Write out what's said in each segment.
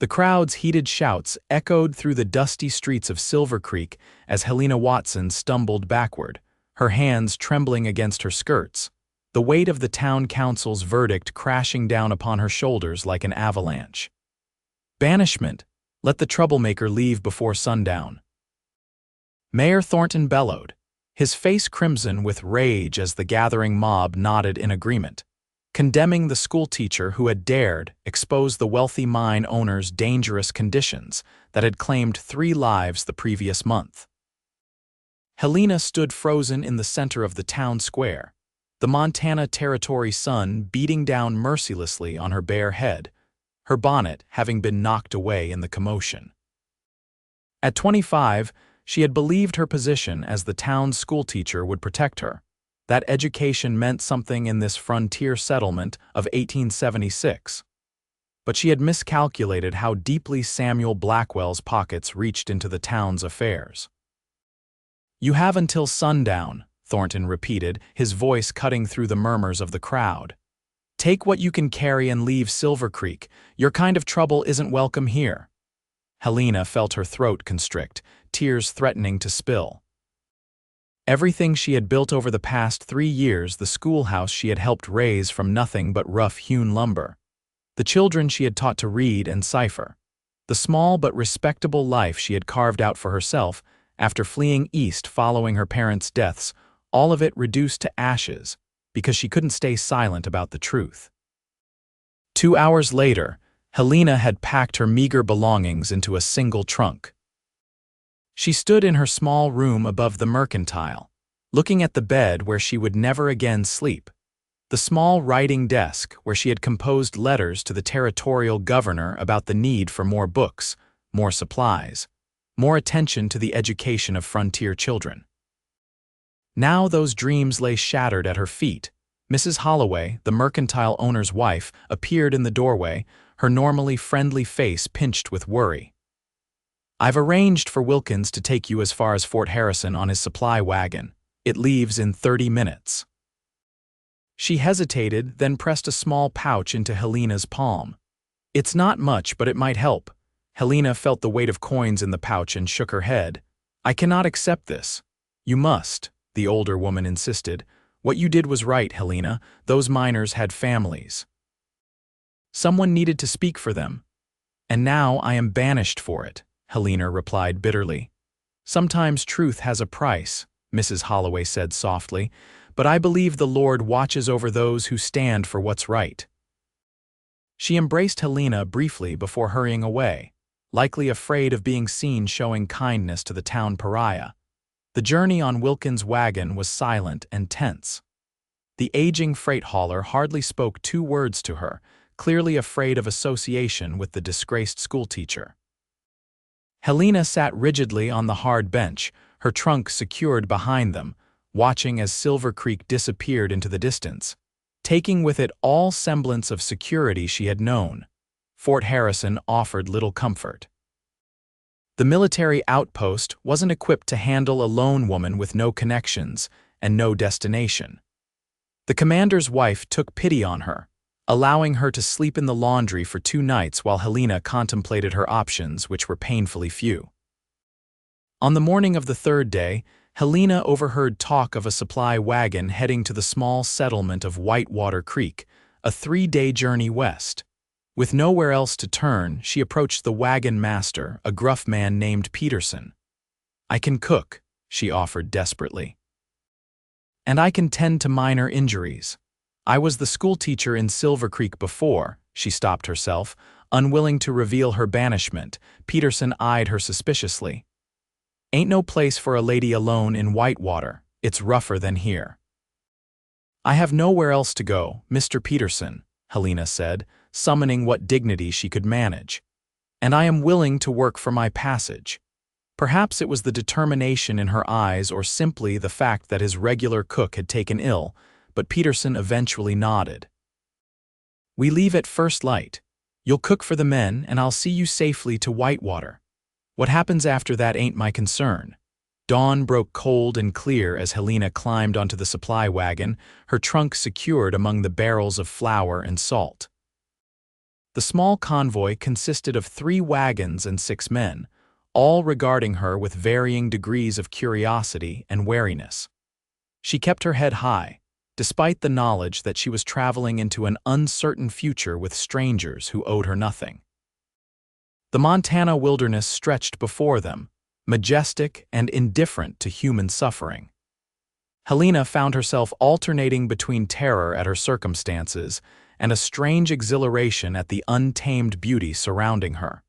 The crowd's heated shouts echoed through the dusty streets of Silvercreek as Helena Watson stumbled backward, her hands trembling against her skirts, the weight of the town council's verdict crashing down upon her shoulders like an avalanche. Banishment. Let the troublemaker leave before sundown. Mayor Thornton bellowed, his face crimson with rage as the gathering mob nodded in agreement, condemning the schoolteacher who had dared expose the wealthy mine owner's dangerous conditions that had claimed 3 lives the previous month. Helena stood frozen in the center of the town square, the Montana Territory sun beating down mercilessly on her bare head, her bonnet having been knocked away in the commotion. At 25, she had believed her position as the town's schoolteacher would protect her, that education meant something in this frontier settlement of 1876. But she had miscalculated how deeply Samuel Blackwell's pockets reached into the town's affairs. "You have until sundown," Thornton repeated, his voice cutting through the murmurs of the crowd. "Take what you can carry and leave Silvercreek. Your kind of trouble isn't welcome here." Helena felt her throat constrict, tears threatening to spill. Everything she had built over the past 3 years, the schoolhouse she had helped raise from nothing but rough-hewn lumber, the children she had taught to read and cipher, the small but respectable life she had carved out for herself after fleeing east following her parents' deaths, all of it reduced to ashes because she couldn't stay silent about the truth. 2 hours later, Helena had packed her meager belongings into a single trunk. She stood in her small room above the mercantile, looking at the bed where she would never again sleep, the small writing desk where she had composed letters to the territorial governor about the need for more books, more supplies, more attention to the education of frontier children. Now those dreams lay shattered at her feet. Mrs. Holloway, the mercantile owner's wife, appeared in the doorway, her normally friendly face pinched with worry. "I've arranged for Wilkins to take you as far as Fort Harrison on his supply wagon. It leaves in 30 minutes. She hesitated, then pressed a small pouch into Helena's palm. "It's not much, but it might help." Helena felt the weight of coins in the pouch and shook her head. "I cannot accept this." "You must," the older woman insisted. "What you did was right, Helena. Those miners had families. Someone needed to speak for them. And now I am banished for it," Helena replied bitterly. "Sometimes truth has a price," Mrs. Holloway said softly, "but I believe the Lord watches over those who stand for what's right." She embraced Helena briefly before hurrying away, likely afraid of being seen showing kindness to the town pariah. The journey on Wilkins' wagon was silent and tense. The aging freight hauler hardly spoke 2 words to her, clearly afraid of association with the disgraced schoolteacher. Helena sat rigidly on the hard bench, her trunk secured behind them, watching as Silvercreek disappeared into the distance, taking with it all semblance of security she had known. Fort Harrison offered little comfort. The military outpost wasn't equipped to handle a lone woman with no connections and no destination. The commander's wife took pity on her, allowing her to sleep in the laundry for 2 nights while Helena contemplated her options, which were painfully few. On the morning of the 3rd day, Helena overheard talk of a supply wagon heading to the small settlement of Whitewater Creek, a 3-day journey west. With nowhere else to turn, she approached the wagon master, a gruff man named Peterson. "I can cook," she offered desperately. "And I can tend to minor injuries. I was the schoolteacher in Silvercreek before." She stopped herself, unwilling to reveal her banishment. Peterson eyed her suspiciously. "Ain't no place for a lady alone in Whitewater. It's rougher than here." "I have nowhere else to go, Mr. Peterson," Helena said, summoning what dignity she could manage. "And I am willing to work for my passage." Perhaps it was the determination in her eyes or simply the fact that his regular cook had taken ill, but Peterson eventually nodded. "We leave at first light. You'll cook for the men, and I'll see you safely to Whitewater. What happens after that ain't my concern." Dawn broke cold and clear as Helena climbed onto the supply wagon, her trunk secured among the barrels of flour and salt. The small convoy consisted of 3 wagons and 6 men, all regarding her with varying degrees of curiosity and wariness. She kept her head high, despite the knowledge that she was traveling into an uncertain future with strangers who owed her nothing. The Montana wilderness stretched before them, majestic and indifferent to human suffering. Helena found herself alternating between terror at her circumstances and a strange exhilaration at the untamed beauty surrounding her.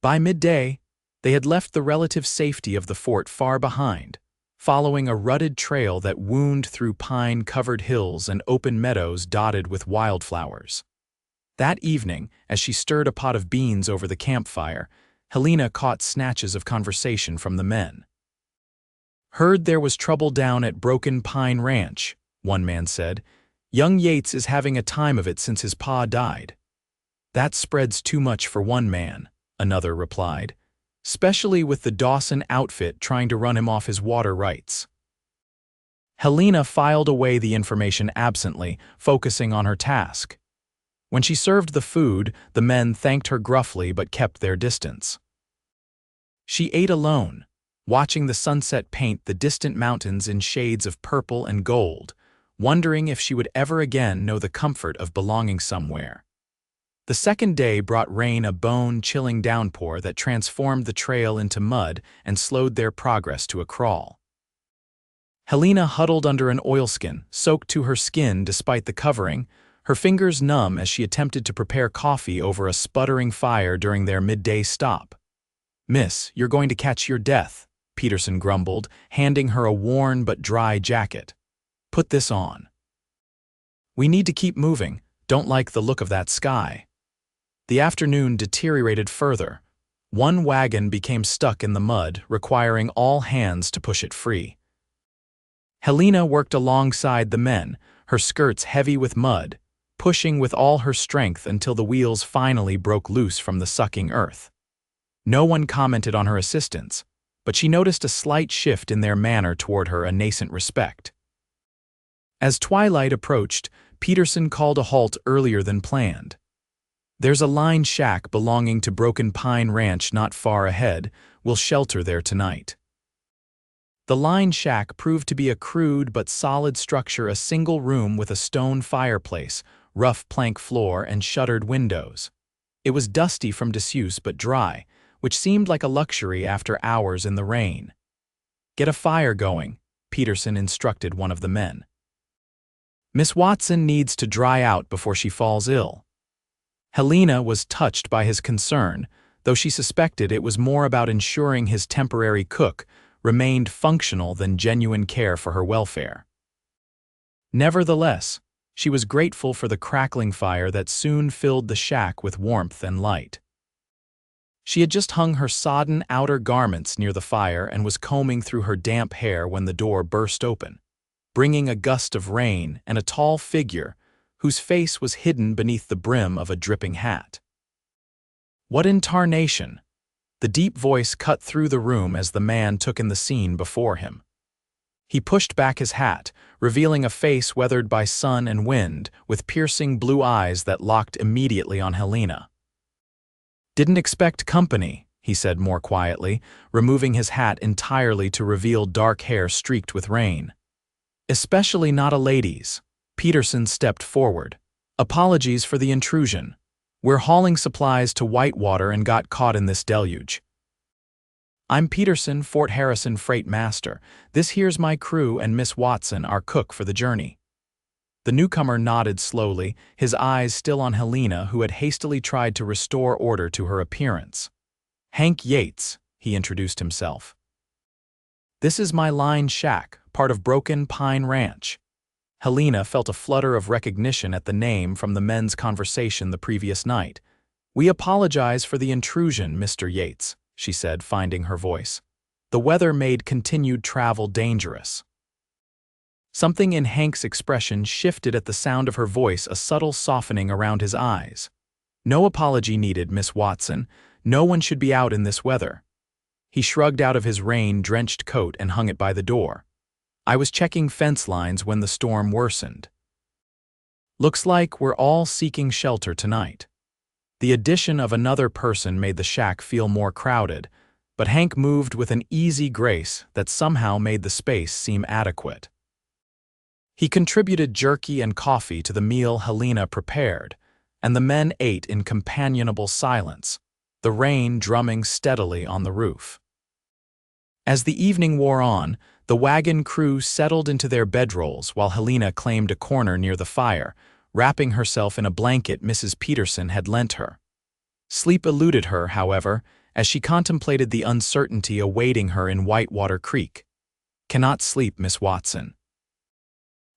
By midday, they had left the relative safety of the fort far behind, following a rutted trail that wound through pine-covered hills and open meadows dotted with wildflowers. That evening, as she stirred a pot of beans over the campfire, Helena caught snatches of conversation from the men. "Heard there was trouble down at Broken Pine Ranch," one man said. "Young Yates is having a time of it since his pa died." "That spreads too much for one man," another replied, "especially with the Dawson outfit trying to run him off his water rights." Helena filed away the information absently, focusing on her task. When she served the food, the men thanked her gruffly but kept their distance. She ate alone, watching the sunset paint the distant mountains in shades of purple and gold, wondering if she would ever again know the comfort of belonging somewhere. The second day brought rain, a bone-chilling downpour that transformed the trail into mud and slowed their progress to a crawl. Helena huddled under an oilskin, soaked to her skin despite the covering, her fingers numb as she attempted to prepare coffee over a sputtering fire during their midday stop. "Miss, you're going to catch your death," Peterson grumbled, handing her a worn but dry jacket. "Put this on." "We need to keep moving. Don't like the look of that sky." The afternoon deteriorated further. One wagon became stuck in the mud, requiring all hands to push it free. Helena worked alongside the men, her skirts heavy with mud, pushing with all her strength until the wheels finally broke loose from the sucking earth. No one commented on her assistance, but she noticed a slight shift in their manner toward her, a nascent respect. As twilight approached, Peterson called a halt earlier than planned. "There's a line shack belonging to Broken Pine Ranch not far ahead. We'll shelter there tonight." The line shack proved to be a crude but solid structure, a single room with a stone fireplace, rough plank floor, and shuttered windows. It was dusty from disuse but dry, which seemed like a luxury after hours in the rain. "Get a fire going," Peterson instructed one of the men. "Miss Watson needs to dry out before she falls ill." Helena was touched by his concern, though she suspected it was more about ensuring his temporary cook remained functional than genuine care for her welfare. Nevertheless, she was grateful for the crackling fire that soon filled the shack with warmth and light. She had just hung her sodden outer garments near the fire and was combing through her damp hair when the door burst open, bringing a gust of rain and a tall figure whose face was hidden beneath the brim of a dripping hat. "What in tarnation?" The deep voice cut through the room as the man took in the scene before him. He pushed back his hat, revealing a face weathered by sun and wind, with piercing blue eyes that locked immediately on Helena. "Didn't expect company," he said more quietly, removing his hat entirely to reveal dark hair streaked with rain. "Especially not a lady's." Peterson stepped forward. "Apologies for the intrusion. We're hauling supplies to Whitewater and got caught in this deluge." "I'm Peterson, Fort Harrison Freight Master. This here's my crew and Miss Watson, our cook for the journey." The newcomer nodded slowly, his eyes still on Helena, who had hastily tried to restore order to her appearance. "Hank Yates," he introduced himself. "This is my line shack, part of Broken Pine Ranch." Helena felt a flutter of recognition at the name from the men's conversation the previous night. "We apologize for the intrusion, Mr. Yates," she said, finding her voice. "The weather made continued travel dangerous." Something in Hank's expression shifted at the sound of her voice, a subtle softening around his eyes. "No apology needed, Miss Watson. No one should be out in this weather." He shrugged out of his rain-drenched coat and hung it by the door. "I was checking fence lines when the storm worsened." "Looks like we're all seeking shelter tonight." The addition of another person made the shack feel more crowded, but Hank moved with an easy grace that somehow made the space seem adequate. He contributed jerky and coffee to the meal Helena prepared, and the men ate in companionable silence, the rain drumming steadily on the roof. As the evening wore on, the wagon crew settled into their bedrolls while Helena claimed a corner near the fire, wrapping herself in a blanket Mrs. Peterson had lent her. Sleep eluded her, however, as she contemplated the uncertainty awaiting her in Whitewater Creek. "Cannot sleep, Miss Watson."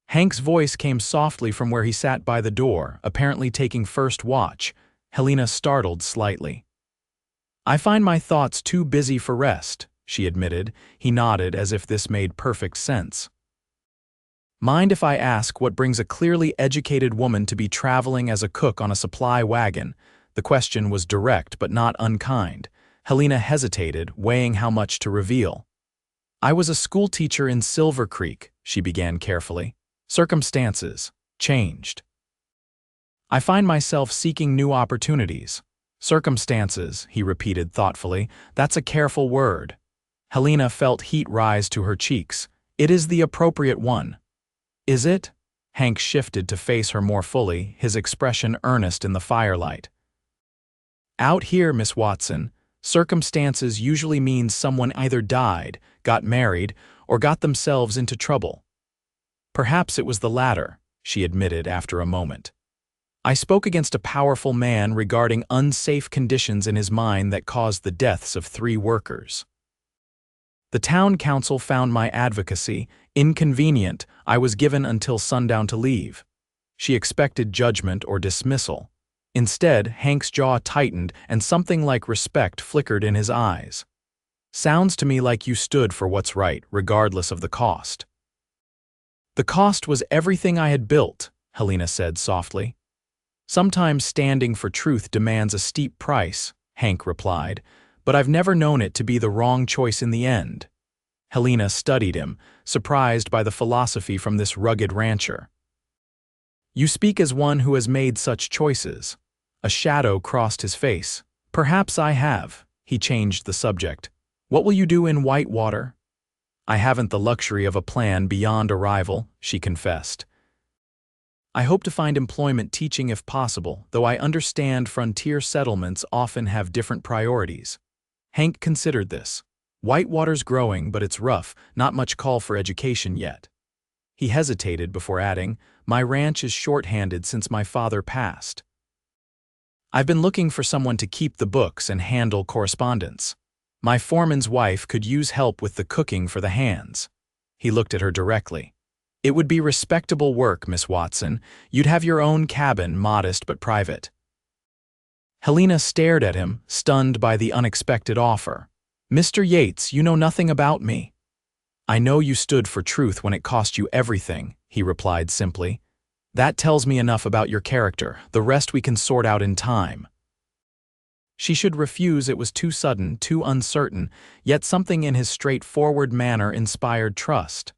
Hank's voice came softly from where he sat by the door, apparently taking first watch. Helena startled slightly. "I find my thoughts too busy for rest," she admitted. He nodded as if this made perfect sense. "Mind if I ask what brings a clearly educated woman to be traveling as a cook on a supply wagon?" The question was direct but not unkind. Helena hesitated, weighing how much to reveal. "I was a schoolteacher in Silvercreek," she began carefully. "Circumstances changed. I find myself seeking new opportunities." "Circumstances," he repeated thoughtfully. "That's a careful word." Helena felt heat rise to her cheeks. "It is the appropriate one." "Is it?" Hank shifted to face her more fully, his expression earnest in the firelight. "Out here, Miss Watson, circumstances usually means someone either died, got married, or got themselves into trouble." "Perhaps it was the latter," she admitted after a moment. "I spoke against a powerful man regarding unsafe conditions in his mine that caused the deaths of 3 workers. The town council found my advocacy inconvenient. I was given until sundown to leave." She expected judgment or dismissal. Instead, Hank's jaw tightened and something like respect flickered in his eyes. "Sounds to me like you stood for what's right, regardless of the cost." "The cost was everything I had built," Helena said softly. "Sometimes standing for truth demands a steep price," Hank replied, "but I've never known it to be the wrong choice in the end." Helena studied him, surprised by the philosophy from this rugged rancher. "You speak as one who has made such choices." A shadow crossed his face. "Perhaps I have." He changed the subject. "What will you do in Whitewater?" "I haven't the luxury of a plan beyond arrival," she confessed. "I hope to find employment teaching if possible, though I understand frontier settlements often have different priorities." Hank considered this. "Whitewater's growing, but it's rough, not much call for education yet." He hesitated before adding, "My ranch is short-handed since my father passed. I've been looking for someone to keep the books and handle correspondence. My foreman's wife could use help with the cooking for the hands." He looked at her directly. "It would be respectable work, Miss Watson. You'd have your own cabin, modest but private." Helena stared at him, stunned by the unexpected offer. "Mr. Yates, you know nothing about me." "I know you stood for truth when it cost you everything," he replied simply. "That tells me enough about your character. The rest we can sort out in time." She should refuse. It was too sudden, too uncertain, yet something in his straightforward manner inspired trust.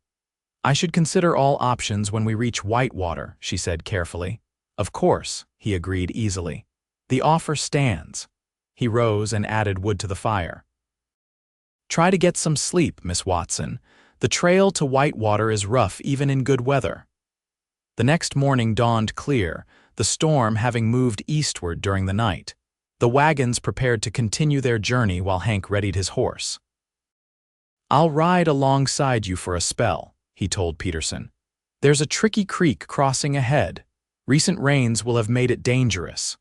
"I should consider all options when we reach Whitewater," she said carefully. "Of course," he agreed easily. "The offer stands." He rose and added wood to the fire. "Try to get some sleep, Miss Watson. The trail to Whitewater is rough even in good weather." The next morning dawned clear, the storm having moved eastward during the night. The wagons prepared to continue their journey while Hank readied his horse. "I'll ride alongside you for a spell," he told Peterson. "There's a tricky creek crossing ahead. Recent rains will have made it dangerous."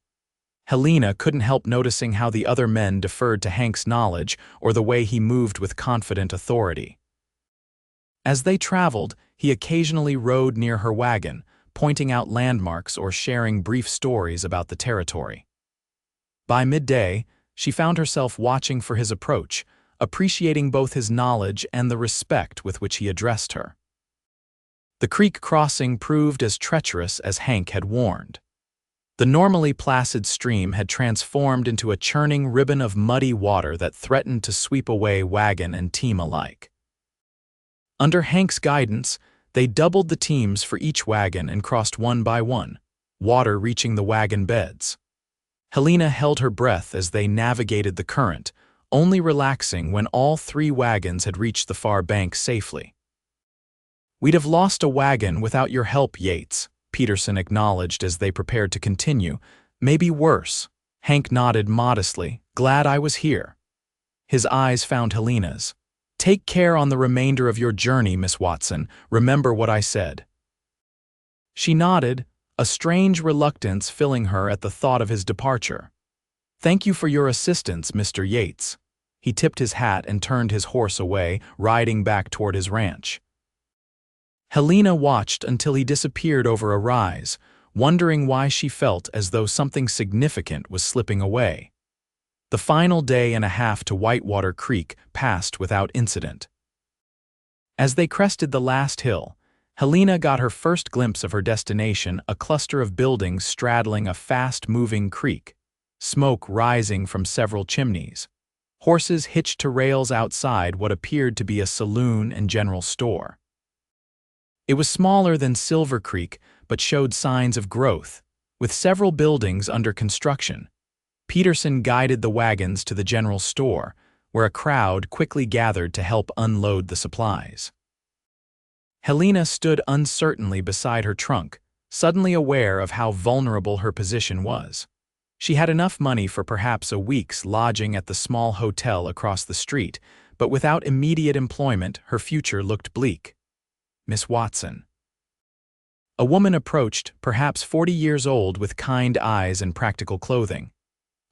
Helena couldn't help noticing how the other men deferred to Hank's knowledge or the way he moved with confident authority. As they traveled, he occasionally rode near her wagon, pointing out landmarks or sharing brief stories about the territory. By midday, she found herself watching for his approach, appreciating both his knowledge and the respect with which he addressed her. The creek crossing proved as treacherous as Hank had warned. The normally placid stream had transformed into a churning ribbon of muddy water that threatened to sweep away wagon and team alike. Under Hank's guidance, they doubled the teams for each wagon and crossed one by one, water reaching the wagon beds. Helena held her breath as they navigated the current, only relaxing when all 3 wagons had reached the far bank safely. "We'd have lost a wagon without your help, Yates," Peterson acknowledged as they prepared to continue. "Maybe worse." Hank nodded modestly, "Glad I was here." His eyes found Helena's. "Take care on the remainder of your journey, Miss Watson. Remember what I said." She nodded, a strange reluctance filling her at the thought of his departure. "Thank you for your assistance, Mr. Yates." He tipped his hat and turned his horse away, riding back toward his ranch. Helena watched until he disappeared over a rise, wondering why she felt as though something significant was slipping away. The final day and a half to Whitewater Creek passed without incident. As they crested the last hill, Helena got her first glimpse of her destination, a cluster of buildings straddling a fast-moving creek, smoke rising from several chimneys. Horses hitched to rails outside what appeared to be a saloon and general store. It was smaller than Silvercreek, but showed signs of growth, with several buildings under construction. Peterson guided the wagons to the general store, where a crowd quickly gathered to help unload the supplies. Helena stood uncertainly beside her trunk, suddenly aware of how vulnerable her position was. She had enough money for perhaps a week's lodging at the small hotel across the street, but without immediate employment, her future looked bleak. "Miss Watson." A woman approached, perhaps 40 years old, with kind eyes and practical clothing.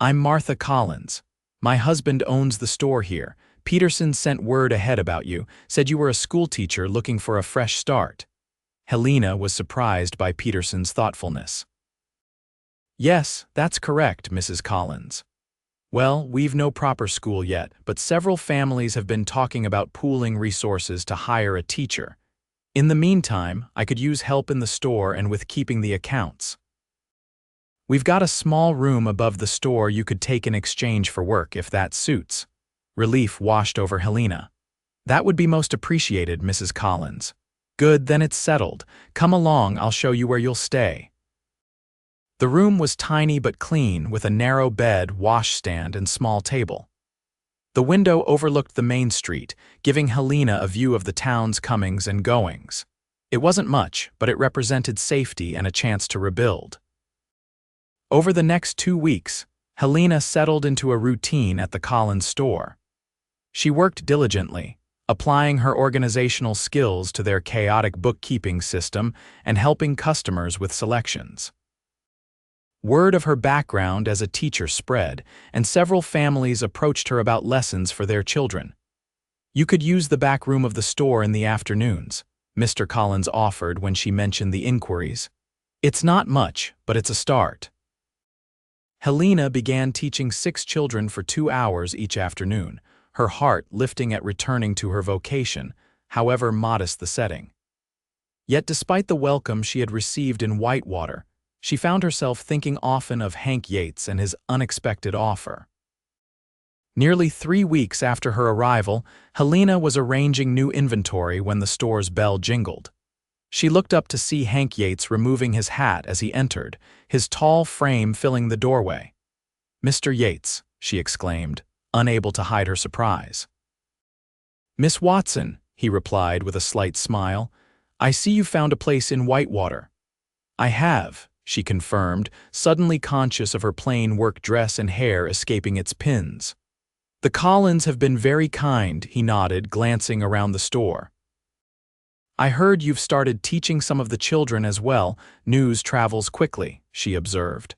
"I'm Martha Collins. My husband owns the store here. Peterson sent word ahead about you, said you were a schoolteacher looking for a fresh start." Helena was surprised by Peterson's thoughtfulness. "Yes, that's correct, Mrs. Collins. Well, we've no proper school yet, but several families have been talking about pooling resources to hire a teacher. In the meantime, I could use help in the store and with keeping the accounts. We've got a small room above the store you could take in exchange for work, if that suits." Relief washed over Helena. "That would be most appreciated, Mrs. Collins." "Good, then it's settled. Come along, I'll show you where you'll stay." The room was tiny but clean, with a narrow bed, washstand, and small table. The window overlooked the main street, giving Helena a view of the town's comings and goings. It wasn't much, but it represented safety and a chance to rebuild. Over the next 2 weeks, Helena settled into a routine at the Collins store. She worked diligently, applying her organizational skills to their chaotic bookkeeping system and helping customers with selections. Word of her background as a teacher spread, and several families approached her about lessons for their children. "You could use the back room of the store in the afternoons," Mr. Collins offered when she mentioned the inquiries. "It's not much, but it's a start." Helena began teaching 6 children for 2 hours each afternoon, her heart lifting at returning to her vocation, however modest the setting. Yet despite the welcome she had received in Whitewater, she found herself thinking often of Hank Yates and his unexpected offer. Nearly 3 weeks after her arrival, Helena was arranging new inventory when the store's bell jingled. She looked up to see Hank Yates removing his hat as he entered, his tall frame filling the doorway. "Mr. Yates," she exclaimed, unable to hide her surprise. "Miss Watson," he replied with a slight smile, "I see you found a place in Whitewater." "I have," she confirmed, suddenly conscious of her plain work dress and hair escaping its pins. "The Collins have been very kind," he nodded, glancing around the store. "I heard you've started teaching some of the children as well. News travels quickly," she observed.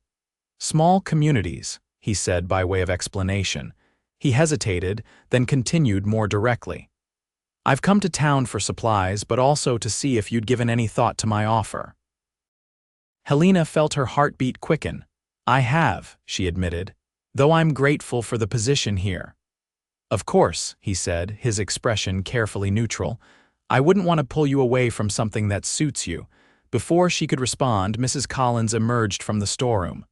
"Small communities," he said by way of explanation. He hesitated, then continued more directly. "I've come to town for supplies, but also to see if you'd given any thought to my offer." Helena felt her heartbeat quicken. "I have," she admitted, "though I'm grateful for the position here." "Of course," he said, his expression carefully neutral. "I wouldn't want to pull you away from something that suits you." Before she could respond, Mrs. Collins emerged from the storeroom.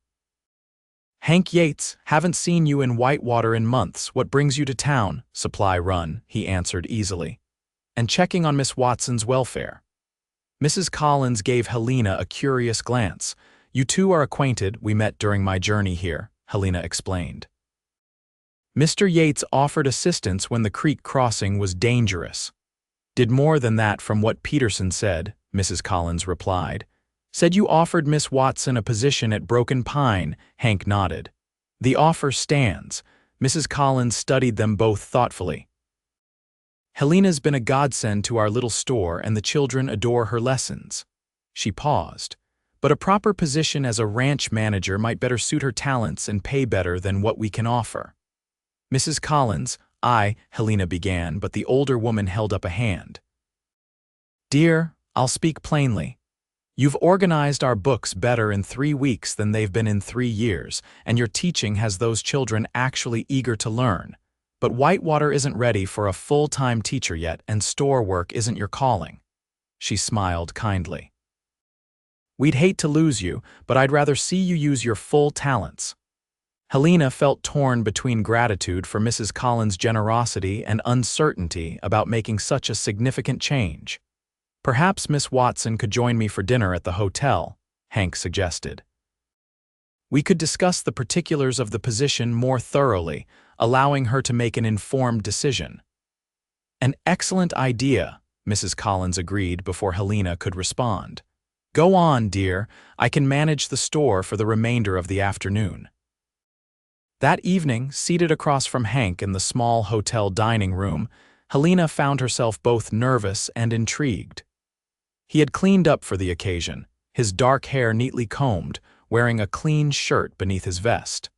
"Hank Yates, haven't seen you in Whitewater in months. What brings you to town?" "Supply run," he answered easily. "And checking on Miss Watson's welfare." Mrs. Collins gave Helena a curious glance. "You two are acquainted. We met during my journey here." Helena explained. Mr. Yates offered assistance when the creek crossing was dangerous. Did more than that from what Peterson said, Mrs. Collins replied. Said you offered Miss Watson a position at Broken Pine, Hank nodded. The offer stands. Mrs. Collins studied them both thoughtfully. Helena's been a godsend to our little store and the children adore her lessons. She paused. But a proper position as a ranch manager might better suit her talents and pay better than what we can offer. Mrs. Collins, Helena began, but the older woman held up a hand. Dear, I'll speak plainly. You've organized our books better in 3 weeks than they've been in 3 years, and your teaching has those children actually eager to learn. But Whitewater isn't ready for a full-time teacher yet, and store work isn't your calling. She smiled kindly. We'd hate to lose you, but I'd rather see you use your full talents. Helena felt torn between gratitude for Mrs. Collins' generosity and uncertainty about making such a significant change. Perhaps Miss Watson could join me for dinner at the hotel, Hank suggested. We could discuss the particulars of the position more thoroughly, allowing her to make an informed decision. An excellent idea, Mrs. Collins agreed before Helena could respond. Go on, dear. I can manage the store for the remainder of the afternoon. That evening, seated across from Hank in the small hotel dining room, Helena found herself both nervous and intrigued. He had cleaned up for the occasion, his dark hair neatly combed, wearing a clean shirt beneath his vest.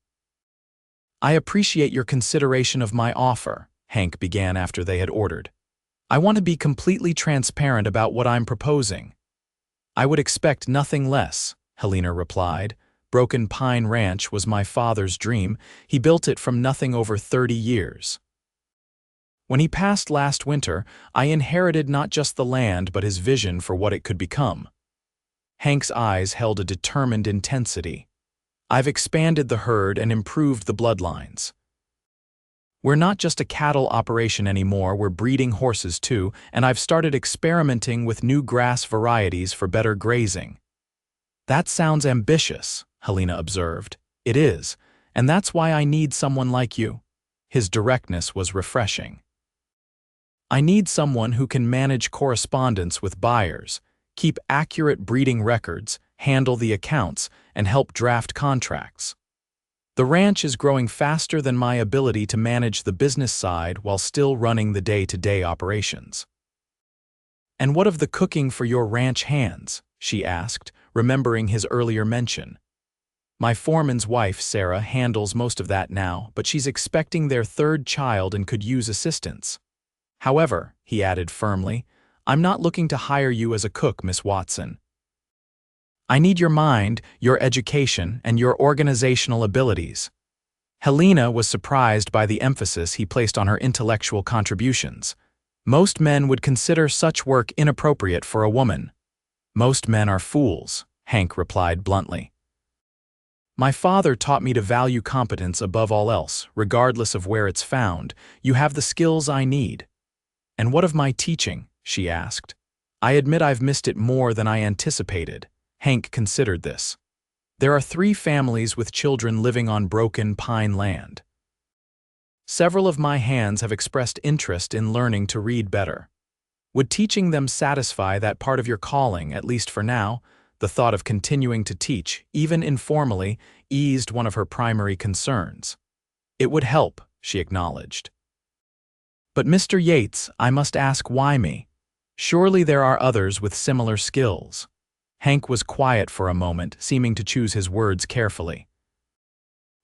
I appreciate your consideration of my offer, Hank began after they had ordered. I want to be completely transparent about what I'm proposing. I would expect nothing less, Helena replied. Broken Pine Ranch was my father's dream. He built it from nothing over 30 years. When he passed last winter, I inherited not just the land but his vision for what it could become. Hank's eyes held a determined intensity. I've expanded the herd and improved the bloodlines. We're not just a cattle operation anymore, we're breeding horses too, and I've started experimenting with new grass varieties for better grazing. That sounds ambitious, Helena observed. It is, and that's why I need someone like you. His directness was refreshing. I need someone who can manage correspondence with buyers, keep accurate breeding records, handle the accounts, and help draft contracts. The ranch is growing faster than my ability to manage the business side while still running the day-to-day operations. And what of the cooking for your ranch hands? She asked, remembering his earlier mention. My foreman's wife, Sarah, handles most of that now, but she's expecting their 3rd child and could use assistance. However, he added firmly, I'm not looking to hire you as a cook, Miss Watson. I need your mind, your education, and your organizational abilities. Helena was surprised by the emphasis he placed on her intellectual contributions. Most men would consider such work inappropriate for a woman. Most men are fools, Hank replied bluntly. My father taught me to value competence above all else, regardless of where it's found. You have the skills I need. And what of my teaching? She asked. I admit I've missed it more than I anticipated. Hank considered this. There are 3 families with children living on Broken Pine land. Several of my hands have expressed interest in learning to read better. Would teaching them satisfy that part of your calling, at least for now? The thought of continuing to teach, even informally, eased one of her primary concerns. It would help, she acknowledged. But Mr. Yates, I must ask, why me? Surely there are others with similar skills. Hank was quiet for a moment, seeming to choose his words carefully.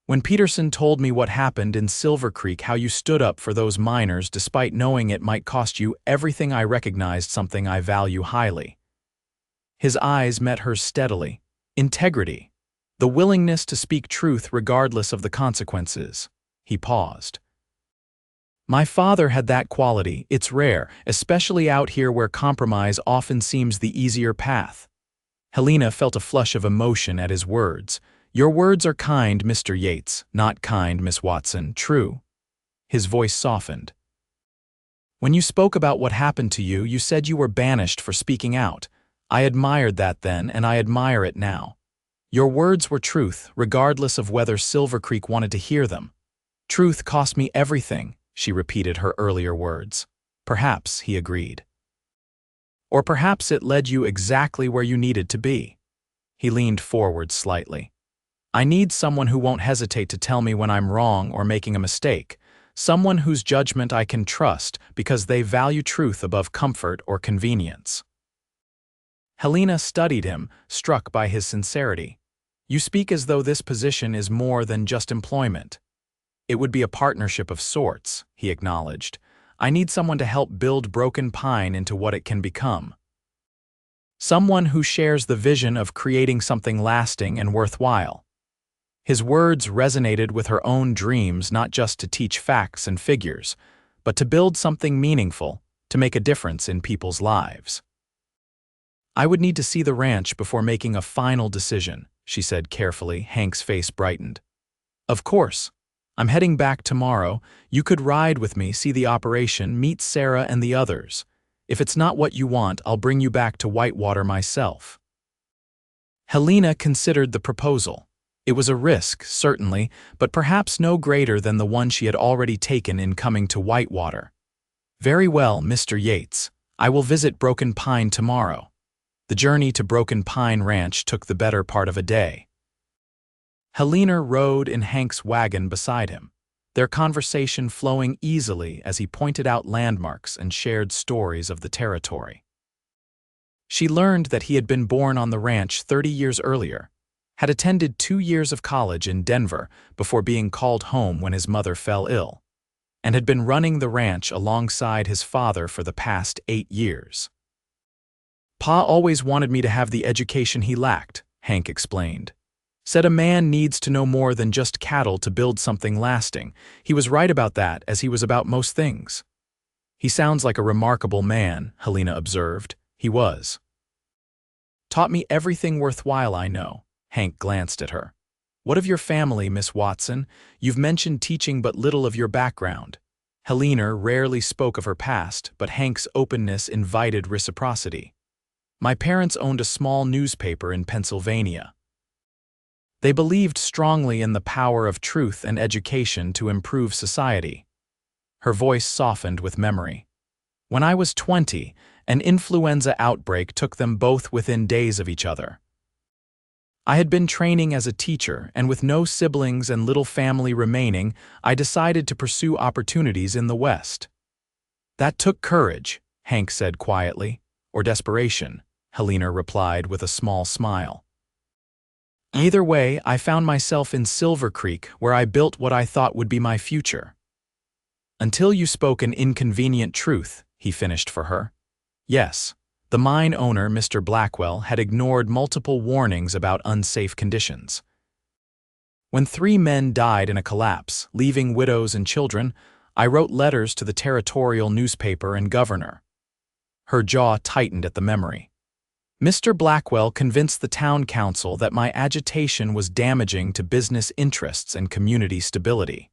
When Peterson told me what happened in Silvercreek, how you stood up for those miners despite knowing it might cost you everything, I recognized something I value highly. His eyes met hers steadily. Integrity. The willingness to speak truth regardless of the consequences. He paused. My father had that quality. It's rare, especially out here where compromise often seems the easier path. Helena felt a flush of emotion at his words. Your words are kind, Mr. Yates, not kind, Miss Watson, true. His voice softened. When you spoke about what happened to you, you said you were banished for speaking out. I admired that then, and I admire it now. Your words were truth, regardless of whether Silvercreek wanted to hear them. Truth cost me everything, she repeated her earlier words. Perhaps, he agreed. Or perhaps it led you exactly where you needed to be. He leaned forward slightly. I need someone who won't hesitate to tell me when I'm wrong or making a mistake, someone whose judgment I can trust because they value truth above comfort or convenience. Helena studied him, struck by his sincerity. You speak as though this position is more than just employment. It would be a partnership of sorts, he acknowledged. I need someone to help build Broken Pine into what it can become. Someone who shares the vision of creating something lasting and worthwhile. His words resonated with her own dreams, not just to teach facts and figures, but to build something meaningful, to make a difference in people's lives. I would need to see the ranch before making a final decision, she said carefully. Hank's face brightened. Of course. I'm heading back tomorrow. You could ride with me, see the operation, meet Sarah and the others. If it's not what you want, I'll bring you back to Whitewater myself. Helena considered the proposal. It was a risk, certainly, but perhaps no greater than the one she had already taken in coming to Whitewater. Very well, Mr. Yates. I will visit Broken Pine tomorrow. The journey to Broken Pine Ranch took the better part of a day. Helena rode in Hank's wagon beside him, their conversation flowing easily as he pointed out landmarks and shared stories of the territory. She learned that he had been born on the ranch 30 years earlier, had attended 2 years of college in Denver before being called home when his mother fell ill, and had been running the ranch alongside his father for the past 8 years. Pa always wanted me to have the education he lacked, Hank explained. Said a man needs to know more than just cattle to build something lasting. He was right about that, as he was about most things. He sounds like a remarkable man, Helena observed. He was. Taught me everything worthwhile I know. Hank glanced at her. What of your family, Miss Watson? You've mentioned teaching but little of your background. Helena rarely spoke of her past, but Hank's openness invited reciprocity. My parents owned a small newspaper in Pennsylvania. They believed strongly in the power of truth and education to improve society. Her voice softened with memory. When I was 20, an influenza outbreak took them both within days of each other. I had been training as a teacher, and with no siblings and little family remaining, I decided to pursue opportunities in the West. That took courage, Hank said quietly, or desperation, Helena replied with a small smile. Either way, I found myself in Silvercreek, where I built what I thought would be my future. Until you spoke an inconvenient truth, he finished for her. Yes. The mine owner, Mr. Blackwell, had ignored multiple warnings about unsafe conditions. When 3 men died in a collapse, leaving widows and children, I wrote letters to the territorial newspaper and governor. Her jaw tightened at the memory. Mr. Blackwell convinced the town council that my agitation was damaging to business interests and community stability.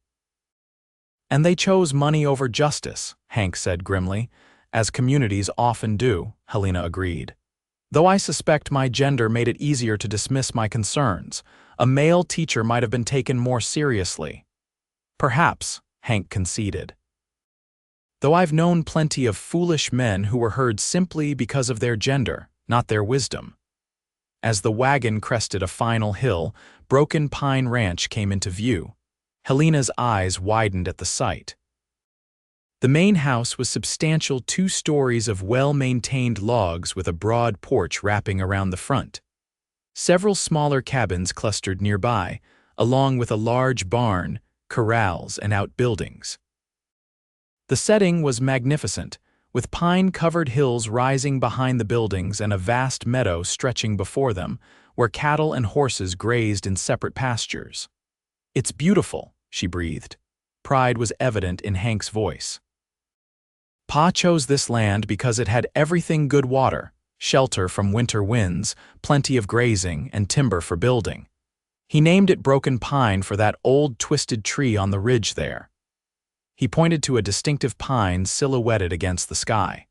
And they chose money over justice, Hank said grimly. As communities often do, Helena agreed. Though I suspect my gender made it easier to dismiss my concerns, a male teacher might have been taken more seriously. Perhaps, Hank conceded. Though I've known plenty of foolish men who were heard simply because of their gender, not their wisdom. As the wagon crested a final hill, Broken Pine Ranch came into view. Helena's eyes widened at the sight. The main house was substantial 2 stories of well-maintained logs with a broad porch wrapping around the front. Several smaller cabins clustered nearby, along with a large barn, corrals, and outbuildings. The setting was magnificent, with pine-covered hills rising behind the buildings and a vast meadow stretching before them, where cattle and horses grazed in separate pastures. It's beautiful, she breathed. Pride was evident in Hank's voice. Pa chose this land because it had everything: good water, shelter from winter winds, plenty of grazing, and timber for building. He named it Broken Pine for that old twisted tree on the ridge there. He pointed to a distinctive pine silhouetted against the sky.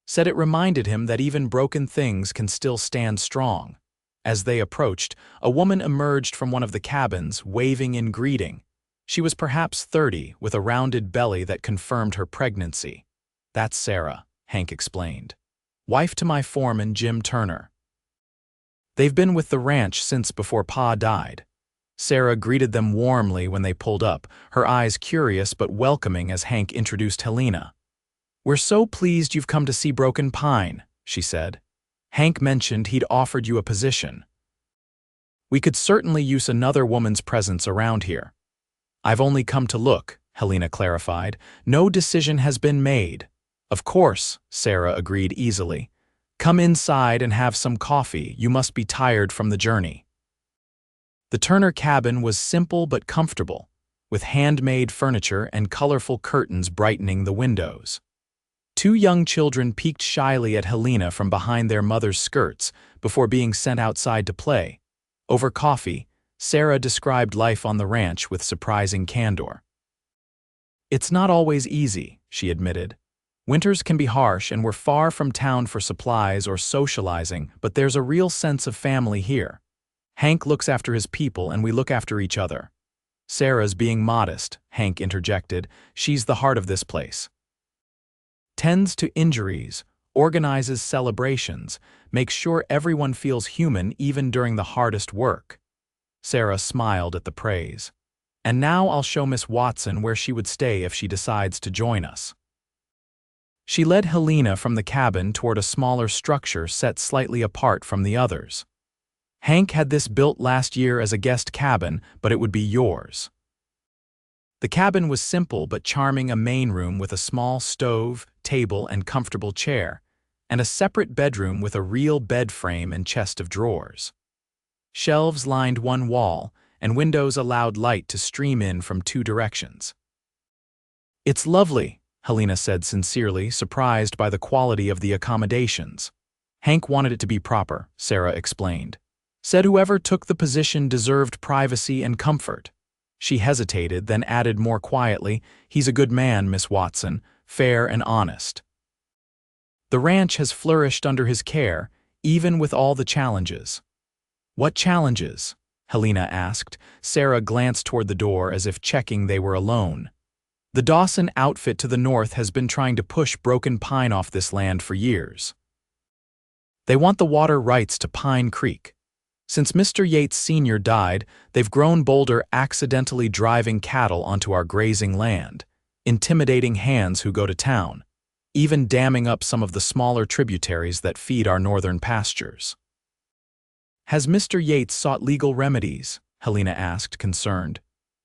Said it reminded him that even broken things can still stand strong. As they approached, a woman emerged from one of the cabins, waving in greeting. She was perhaps 30, with a rounded belly that confirmed her pregnancy. "That's Sarah," Hank explained. "Wife to my foreman, Jim Turner. They've been with the ranch since before Pa died." Sarah greeted them warmly when they pulled up, her eyes curious but welcoming as Hank introduced Helena. "We're so pleased you've come to see Broken Pine," she said. "Hank mentioned he'd offered you a position. We could certainly use another woman's presence around here." "I've only come to look," Helena clarified. "No decision has been made." "Of course," Sarah agreed easily. "Come inside and have some coffee. You must be tired from the journey." The Turner cabin was simple but comfortable, with handmade furniture and colorful curtains brightening the windows. Two young children peeked shyly at Helena from behind their mother's skirts before being sent outside to play. Over coffee, Sarah described life on the ranch with surprising candor. "It's not always easy," she admitted. "Winters can be harsh and we're far from town for supplies or socializing, but there's a real sense of family here. Hank looks after his people and we look after each other." "Sarah's being modest," Hank interjected. "She's the heart of this place. Tends to injuries, organizes celebrations, makes sure everyone feels human even during the hardest work." Sarah smiled at the praise. "And now I'll show Miss Watson where she would stay if she decides to join us." She led Helena from the cabin toward a smaller structure set slightly apart from the others. "Hank had this built last year as a guest cabin, but it would be yours." The cabin was simple but charming, a main room with a small stove, table, and comfortable chair, and a separate bedroom with a real bed frame and chest of drawers. Shelves lined one wall, and windows allowed light to stream in from two directions. "It's lovely," Helena said sincerely, surprised by the quality of the accommodations. "Hank wanted it to be proper," Sarah explained. "Said whoever took the position deserved privacy and comfort." She hesitated, then added more quietly, "He's a good man, Miss Watson, fair and honest. The ranch has flourished under his care, even with all the challenges." "What challenges?" Helena asked. Sarah glanced toward the door as if checking they were alone. "The Dawson outfit to the north has been trying to push Broken Pine off this land for years. They want the water rights to Pine Creek. Since Mr. Yates Sr. died, they've grown bolder, accidentally driving cattle onto our grazing land, intimidating hands who go to town, even damming up some of the smaller tributaries that feed our northern pastures." "Has Mr. Yates sought legal remedies?" Helena asked, concerned.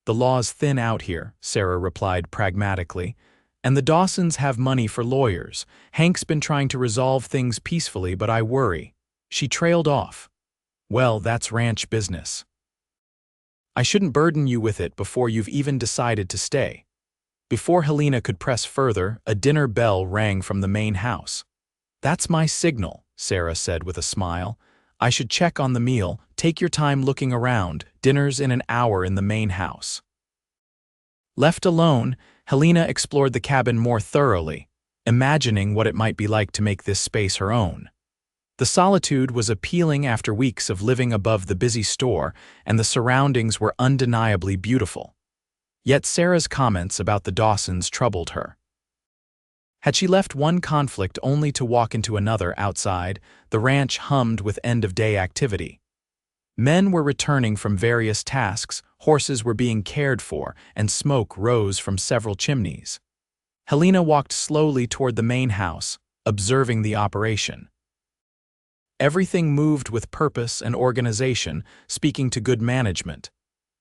"The law's thin out here," Sarah replied pragmatically, "and the Dawsons have money for lawyers. Hank's been trying to resolve things peacefully, but I worry." She trailed off. "Well, that's ranch business. I shouldn't burden you with it before you've even decided to stay." Before Helena could press further, a dinner bell rang from the main house. "That's my signal," Sarah said with a smile. "I should check on the meal. Take your time looking around. Dinner's in an hour in the main house." Left alone, Helena explored the cabin more thoroughly, imagining what it might be like to make this space her own. The solitude was appealing after weeks of living above the busy store, and the surroundings were undeniably beautiful. Yet Sarah's comments about the Dawsons troubled her. Had she left one conflict only to walk into another outside, the ranch hummed with end-of-day activity. Men were returning from various tasks, horses were being cared for, and smoke rose from several chimneys. Helena walked slowly toward the main house, observing the operation. Everything moved with purpose and organization, speaking to good management.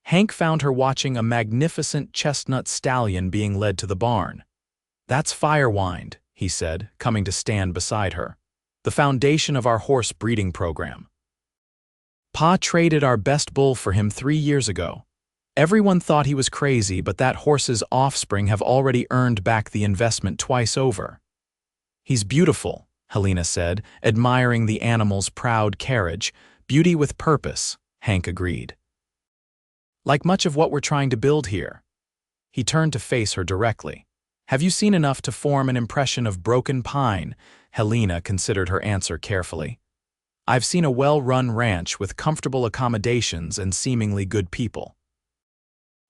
Hank found her watching a magnificent chestnut stallion being led to the barn. "That's Firewind," he said, coming to stand beside her. "The foundation of our horse breeding program. Pa traded our best bull for him 3 years ago. Everyone thought he was crazy, but that horse's offspring have already earned back the investment twice over." "He's beautiful," Helena said, admiring the animal's proud carriage. "Beauty with purpose," Hank agreed. "Like much of what we're trying to build here." He turned to face her directly. "Have you seen enough to form an impression of Broken Pine?" Helena considered her answer carefully. I've seen a well-run ranch with comfortable accommodations and seemingly good people.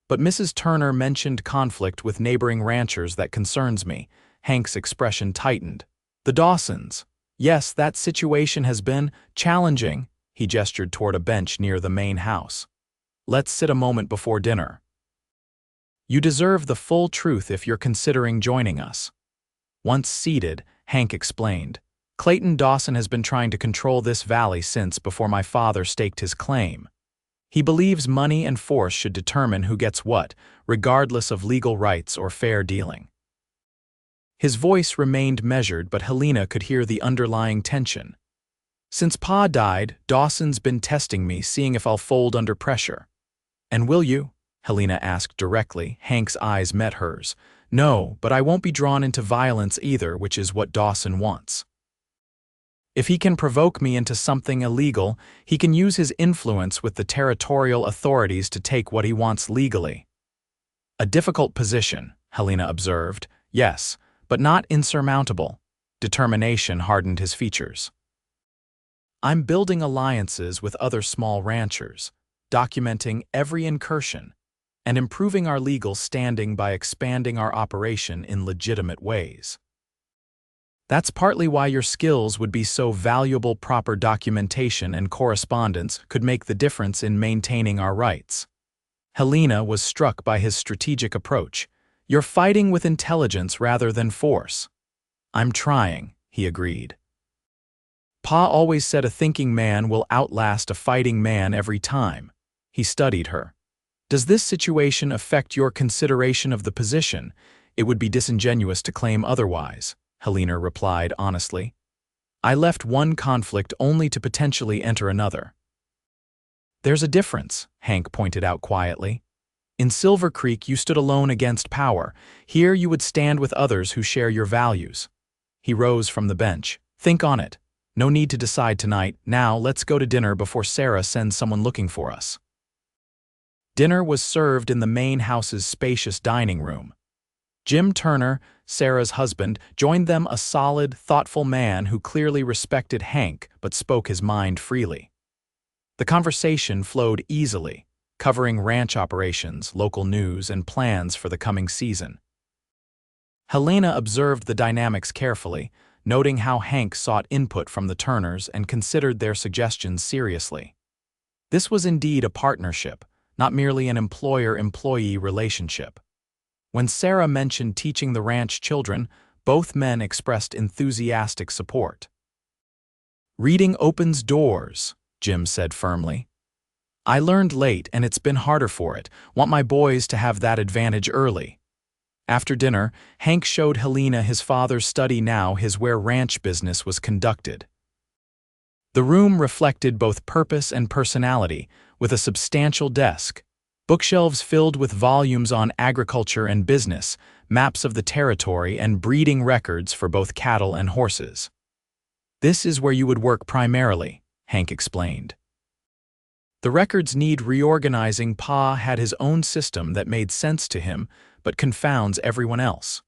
But Mrs. Turner mentioned conflict with neighboring ranchers that concerns me. Hank's expression tightened. The Dawsons. Yes, that situation has been challenging. He gestured toward a bench near the main house. Let's sit a moment before dinner. You deserve the full truth if you're considering joining us. Once seated, Hank explained. Clayton Dawson has been trying to control this valley since before my father staked his claim. He believes money and force should determine who gets what, regardless of legal rights or fair dealing. His voice remained measured, but Helena could hear the underlying tension. Since Pa died, Dawson's been testing me, seeing if I'll fold under pressure. And will you? Helena asked directly. Hank's eyes met hers. No, but I won't be drawn into violence either, which is what Dawson wants. If he can provoke me into something illegal, he can use his influence with the territorial authorities to take what he wants legally. A difficult position, Helena observed. Yes, but not insurmountable. Determination hardened his features. I'm building alliances with other small ranchers, documenting every incursion, and improving our legal standing by expanding our operation in legitimate ways. That's partly why your skills would be so valuable. Proper documentation and correspondence could make the difference in maintaining our rights. Helena was struck by his strategic approach. You're fighting with intelligence rather than force. I'm trying, he agreed. Pa always said a thinking man will outlast a fighting man every time. He studied her. Does this situation affect your consideration of the position? It would be disingenuous to claim otherwise, Helena replied honestly. I left one conflict only to potentially enter another. There's a difference, Hank pointed out quietly. In Silvercreek, you stood alone against power. Here you would stand with others who share your values. He rose from the bench. Think on it. No need to decide tonight. Now let's go to dinner before Sarah sends someone looking for us. Dinner was served in the main house's spacious dining room. Jim Turner, Sarah's husband, joined them, a solid, thoughtful man who clearly respected Hank but spoke his mind freely. The conversation flowed easily, covering ranch operations, local news, and plans for the coming season. Helena observed the dynamics carefully, noting how Hank sought input from the Turners and considered their suggestions seriously. This was indeed a partnership, not merely an employer-employee relationship. When Sarah mentioned teaching the ranch children, both men expressed enthusiastic support. Reading opens doors, Jim said firmly. I learned late and it's been harder for it. Want my boys to have that advantage early. After dinner, Hank showed Helena his father's study, now his where ranch business was conducted. The room reflected both purpose and personality, with a substantial desk, bookshelves filled with volumes on agriculture and business, maps of the territory, and breeding records for both cattle and horses. This is where you would work primarily, Hank explained. The records need reorganizing. Pa had his own system that made sense to him, but confounds everyone else.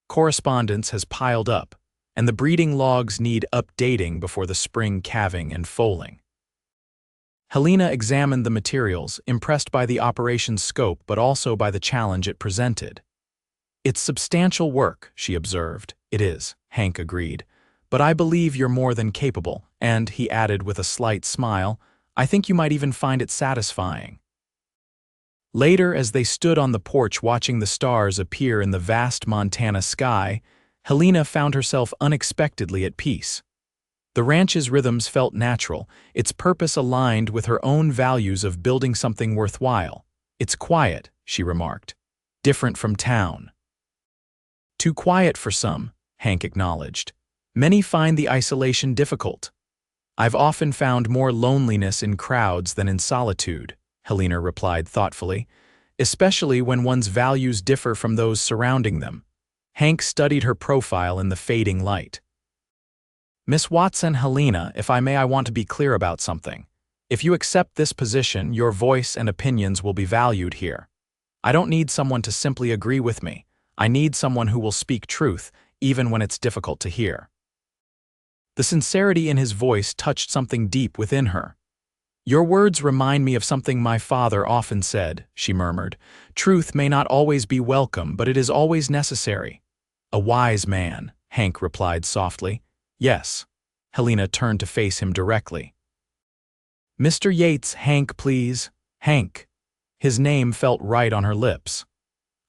Correspondence has piled up, and the breeding logs need updating before the spring calving and foaling. Helena examined the materials, impressed by the operation's scope but also by the challenge it presented. It's substantial work, she observed. It is, Hank agreed. But I believe you're more than capable, and, he added with a slight smile, I think you might even find it satisfying. Later, as they stood on the porch watching the stars appear in the vast Montana sky, Helena found herself unexpectedly at peace. The ranch's rhythms felt natural, its purpose aligned with her own values of building something worthwhile. It's quiet, she remarked. Different from town. Too quiet for some, Hank acknowledged. Many find the isolation difficult. I've often found more loneliness in crowds than in solitude, Helena replied thoughtfully, especially when one's values differ from those surrounding them. Hank studied her profile in the fading light. Miss Watson, Helena, if I may, I want to be clear about something. If you accept this position, your voice and opinions will be valued here. I don't need someone to simply agree with me. I need someone who will speak truth, even when it's difficult to hear. The sincerity in his voice touched something deep within her. "Your words remind me of something my father often said," she murmured. "Truth may not always be welcome, but it is always necessary." "A wise man," Hank replied softly. "Yes." Helena turned to face him directly. "Mr. Yates, Hank, please." Hank. His name felt right on her lips.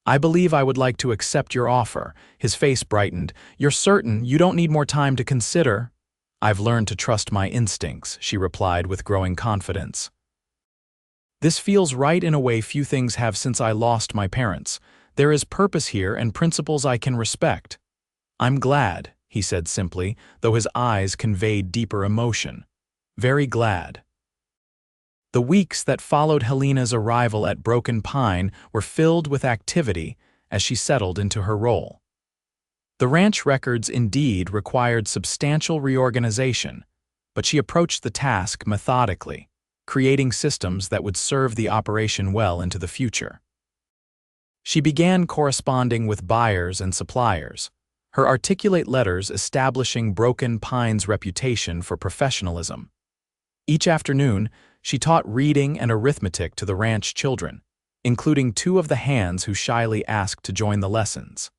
"I believe I would like to accept your offer." His face brightened. "You're certain you don't need more time to consider?" "I've learned to trust my instincts," she replied with growing confidence. "This feels right in a way few things have since I lost my parents. There is purpose here and principles I can respect." "I'm glad," he said simply, though his eyes conveyed deeper emotion. "Very glad." The weeks that followed Helena's arrival at Broken Pine were filled with activity as she settled into her role. The ranch records indeed required substantial reorganization, but she approached the task methodically, creating systems that would serve the operation well into the future. She began corresponding with buyers and suppliers, her articulate letters establishing Broken Pine's reputation for professionalism. Each afternoon, she taught reading and arithmetic to the ranch children, including two of the hands who shyly asked to join the lessons.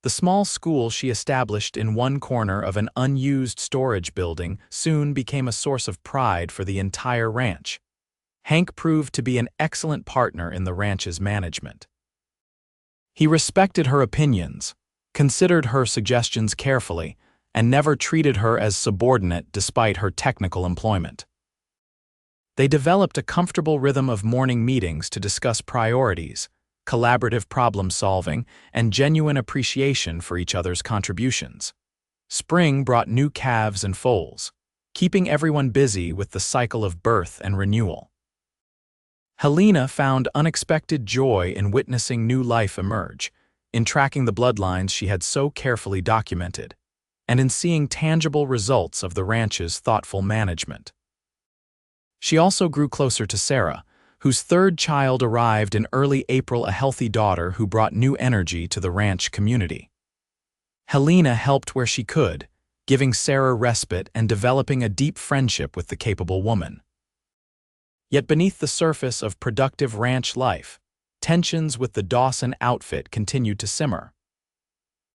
The small school she established in one corner of an unused storage building soon became a source of pride for the entire ranch. Hank proved to be an excellent partner in the ranch's management. He respected her opinions, considered her suggestions carefully, and never treated her as subordinate despite her technical employment. They developed a comfortable rhythm of morning meetings to discuss priorities, collaborative problem-solving, and genuine appreciation for each other's contributions. Spring brought new calves and foals, keeping everyone busy with the cycle of birth and renewal. Helena found unexpected joy in witnessing new life emerge, in tracking the bloodlines she had so carefully documented, and in seeing tangible results of the ranch's thoughtful management. She also grew closer to Sarah, whose third child arrived in early April, a healthy daughter who brought new energy to the ranch community. Helena helped where she could, giving Sarah respite and developing a deep friendship with the capable woman. Yet beneath the surface of productive ranch life, tensions with the Dawson outfit continued to simmer.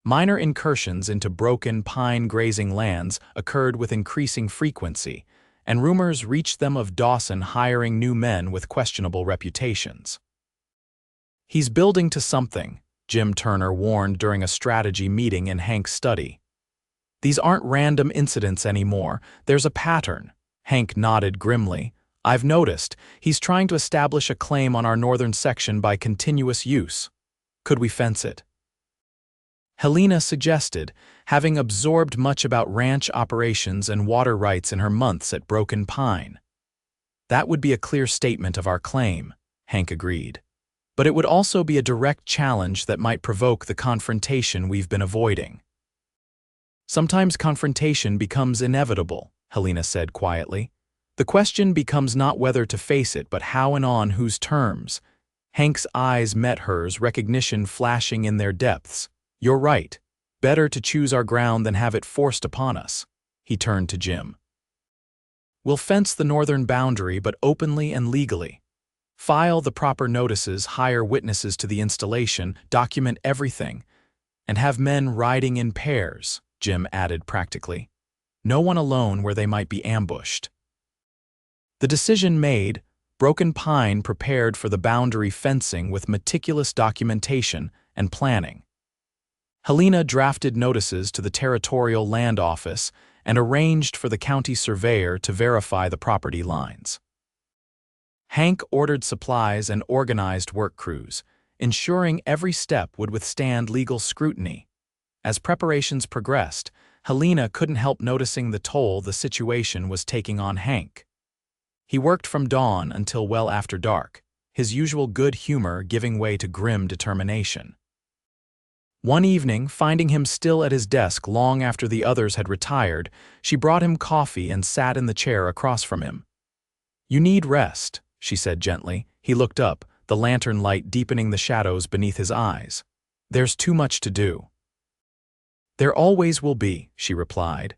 Minor incursions into Broken Pine grazing lands occurred with increasing frequency, and rumors reached them of Dawson hiring new men with questionable reputations. "He's building to something," Jim Turner warned during a strategy meeting in Hank's study. "These aren't random incidents anymore, there's a pattern." Hank nodded grimly. "I've noticed. He's trying to establish a claim on our northern section by continuous use. Could we fence it?" Helena suggested, having absorbed much about ranch operations and water rights in her months at Broken Pine. "That would be a clear statement of our claim," Hank agreed. "But it would also be a direct challenge that might provoke the confrontation we've been avoiding." "Sometimes confrontation becomes inevitable," Helena said quietly. "The question becomes not whether to face it, but how and on whose terms." Hank's eyes met hers, recognition flashing in their depths. "You're right. Better to choose our ground than have it forced upon us." He turned to Jim. "We'll fence the northern boundary, but openly and legally. File the proper notices, hire witnesses to the installation, document everything, and have men riding in pairs," Jim added practically. "No one alone where they might be ambushed." The decision made, Broken Pine prepared for the boundary fencing with meticulous documentation and planning. Helena drafted notices to the Territorial Land Office and arranged for the county surveyor to verify the property lines. Hank ordered supplies and organized work crews, ensuring every step would withstand legal scrutiny. As preparations progressed, Helena couldn't help noticing the toll the situation was taking on Hank. He worked from dawn until well after dark, his usual good humor giving way to grim determination. One evening, finding him still at his desk long after the others had retired, she brought him coffee and sat in the chair across from him. "You need rest," she said gently. He looked up, the lantern light deepening the shadows beneath his eyes. "There's too much to do." "There always will be," she replied.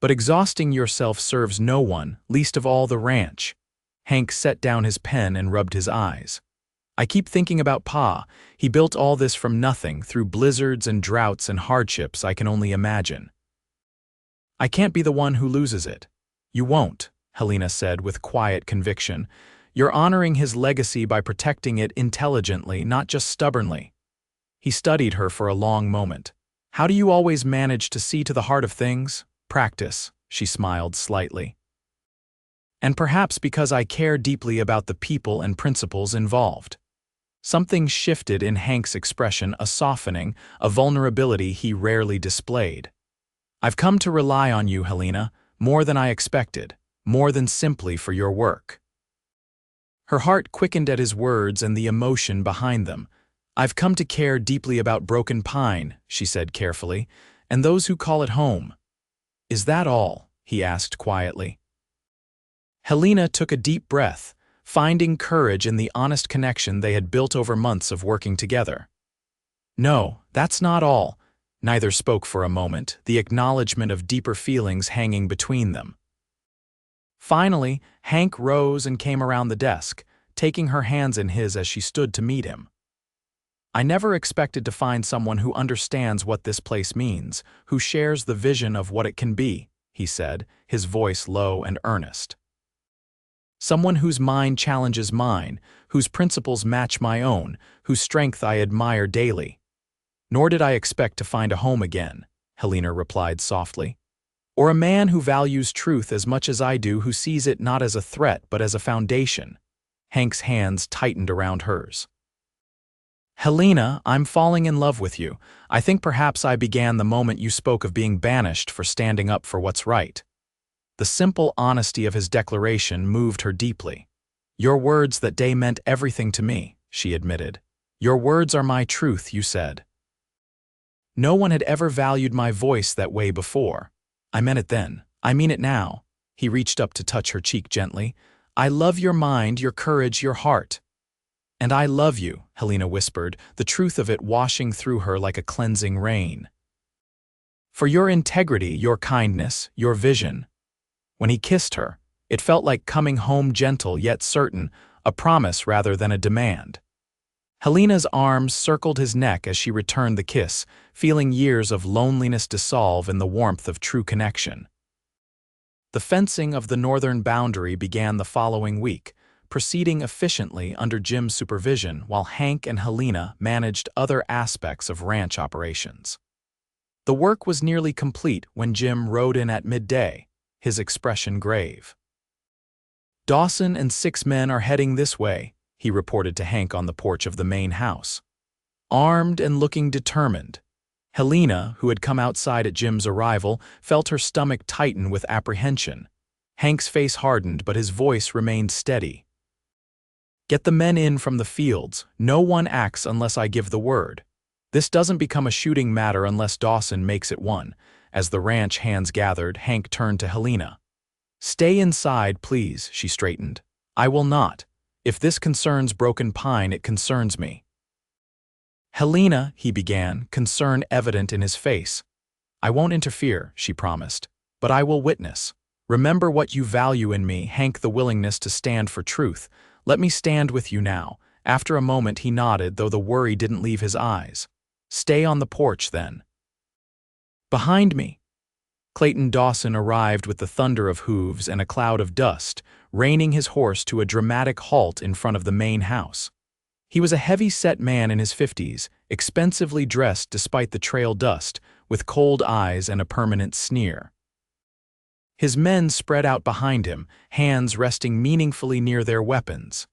But exhausting yourself serves no one, least of all the ranch. Hank set down his pen and rubbed his eyes. I keep thinking about Pa. He built all this from nothing, through blizzards and droughts and hardships I can only imagine. I can't be the one who loses it. You won't, Helena said with quiet conviction. You're honoring his legacy by protecting it intelligently, not just stubbornly. He studied her for a long moment. How do you always manage to see to the heart of things? Practice, she smiled slightly. And perhaps because I care deeply about the people and principles involved. Something shifted in Hank's expression, a softening, a vulnerability he rarely displayed. I've come to rely on you, Helena, more than I expected, more than simply for your work. Her heart quickened at his words and the emotion behind them. I've come to care deeply about Broken Pine, she said carefully, and those who call it home. Is that all? He asked quietly. Helena took a deep breath, finding courage in the honest connection they had built over months of working together. No, that's not all. Neither spoke for a moment, the acknowledgement of deeper feelings hanging between them. Finally, Hank rose and came around the desk, taking her hands in his as she stood to meet him. I never expected to find someone who understands what this place means, who shares the vision of what it can be, he said, his voice low and earnest. Someone whose mind challenges mine, whose principles match my own, whose strength I admire daily. Nor did I expect to find a home again, Helena replied softly. Or a man who values truth as much as I do, who sees it not as a threat but as a foundation. Hank's hands tightened around hers. Helena, I'm falling in love with you. I think perhaps I began the moment you spoke of being banished for standing up for what's right. The simple honesty of his declaration moved her deeply. Your words that day meant everything to me, she admitted. Your words are my truth, you said. No one had ever valued my voice that way before. I meant it then. I mean it now. He reached up to touch her cheek gently. I love your mind, your courage, your heart. And I love you, Helena whispered, the truth of it washing through her like a cleansing rain. For your integrity, your kindness, your vision. When he kissed her, it felt like coming home gentle yet certain, a promise rather than a demand. Helena's arms circled his neck as she returned the kiss, feeling years of loneliness dissolve in the warmth of true connection. The fencing of the northern boundary began the following week, proceeding efficiently under Jim's supervision while Hank and Helena managed other aspects of ranch operations. The work was nearly complete when Jim rode in at midday, his expression grave. Dawson and 6 men are heading this way, he reported to Hank on the porch of the main house. Armed and looking determined. Helena, who had come outside at Jim's arrival, felt her stomach tighten with apprehension. Hank's face hardened, but his voice remained steady. Get the men in from the fields. No one acts unless I give the word. This doesn't become a shooting matter unless Dawson makes it one. As the ranch hands gathered, Hank turned to Helena. Stay inside, please, she straightened. I will not. If this concerns Broken Pine, it concerns me. Helena, he began, concern evident in his face. I won't interfere, she promised, but I will witness. Remember what you value in me, Hank, the willingness to stand for truth. Let me stand with you now. After a moment he nodded, though the worry didn't leave his eyes. Stay on the porch, then. Behind me. Clayton Dawson arrived with the thunder of hooves and a cloud of dust, reining his horse to a dramatic halt in front of the main house. He was a heavy-set man in his 50s, expensively dressed despite the trail dust, with cold eyes and a permanent sneer. His men spread out behind him, hands resting meaningfully near their weapons.